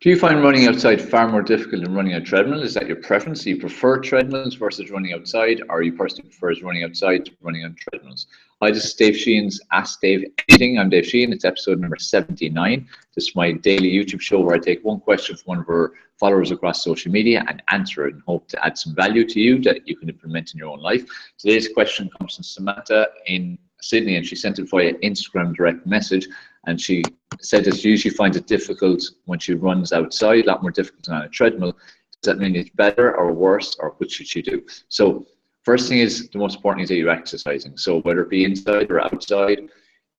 Do you find running outside far more difficult than running a treadmill? Is that your preference? Do you prefer treadmills versus running outside, or are you personally prefers running outside to running on treadmills? Hi, this is Dave Sheahan's Ask Dave Anything. I'm Dave Sheahan. It's episode number 79. This is my daily YouTube show where I take one question from one of our followers across social media and answer it and hope to add some value to you that you can implement in your own life. Today's question comes from Samantha in Sydney, and she sent it via Instagram direct message, and she said that she usually finds it difficult when she runs outside, a lot more difficult than on a treadmill. Does that mean it's better or worse, or what should she do? So first thing is, the most important is that you're exercising. So whether it be inside or outside,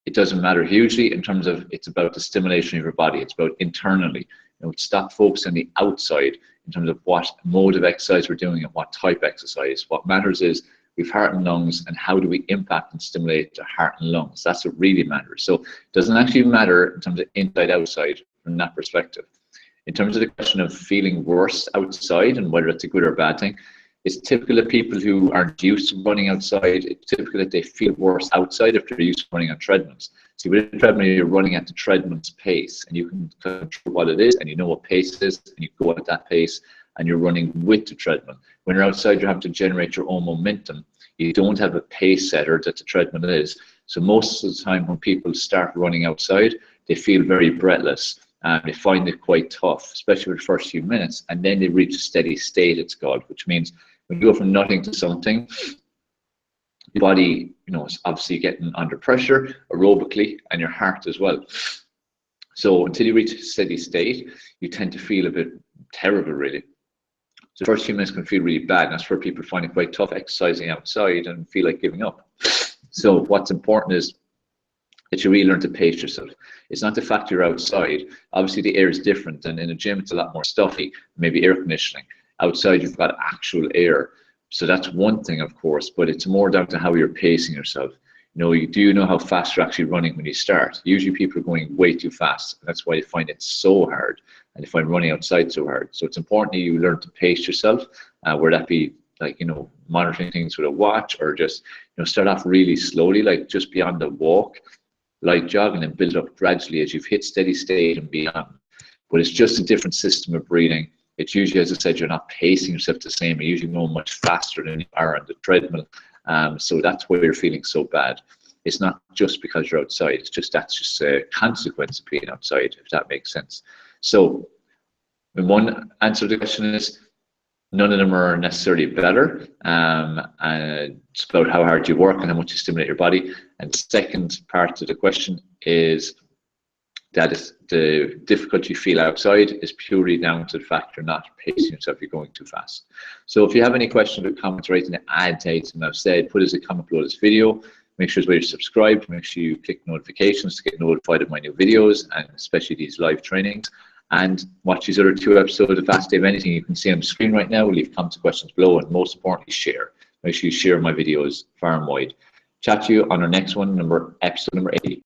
it doesn't matter hugely in terms of, it's about the stimulation of your body. It's about internally. Stop focusing on the outside in terms of what mode of exercise we're doing and what type of exercise. What matters is we've heart and lungs, and how do we impact and stimulate the heart and lungs? That's what really matters. So it doesn't actually matter in terms of inside, outside from that perspective. In terms of the question of feeling worse outside and whether it's a good or bad thing, it's typical of people who aren't used to running outside. It's typical that they feel worse outside if they're used to running on treadmills. See, with a treadmill, you're running at the treadmill's pace, and you can control what it is, and you know what pace it is, and you go at that pace, and you're running with the treadmill. When you're outside, you have to generate your own momentum. You don't have a pace setter that the treadmill is. So most of the time when people start running outside, they feel very breathless. They find it quite tough, especially for the first few minutes, and then they reach a steady state, it's called, which means when you go from nothing to something, your body, is obviously getting under pressure aerobically, and your heart as well. So until you reach a steady state, you tend to feel a bit terrible, really. So the first few minutes can feel really bad, and that's where people find it quite tough exercising outside and feel like giving up. So what's important is that you really learn to pace yourself. It's not the fact you're outside. Obviously the air is different, and in a gym it's a lot more stuffy, maybe air conditioning. Outside you've got actual air. So that's one thing, of course, but it's more down to how you're pacing yourself. You know how fast you're actually running when you start. Usually people are going way too fast, and that's why you find it so hard, and you find running outside so hard. So it's important that you learn to pace yourself, where that be like, monitoring things with a watch, or just, start off really slowly, like just beyond the walk, light jogging, and build up gradually as you've hit steady state and beyond. But it's just a different system of breathing. It's usually, as I said, you're not pacing yourself the same. You're usually going much faster than you are on the treadmill. So that's why you're feeling so bad. It's not just because you're outside. It's just, that's just a consequence of being outside, if that makes sense. So one answer to the question is, none of them are necessarily better. And it's about how hard you work and how much you stimulate your body. And the second part of the question is that is the difficulty you feel outside is purely down to the fact you're not pacing yourself, you're going too fast. So if you have any questions or comments or anything to add to anything I've said, put as a comment below this video. Make sure you're subscribed. Make sure you click notifications to get notified of my new videos, and especially these live trainings. And watch these other 2 episodes of Ask Dave Anything. You can see on the screen right now. Leave comments and questions below, and most importantly, share. Make sure you share my videos far and wide. Chat to you on our next one, episode number 80.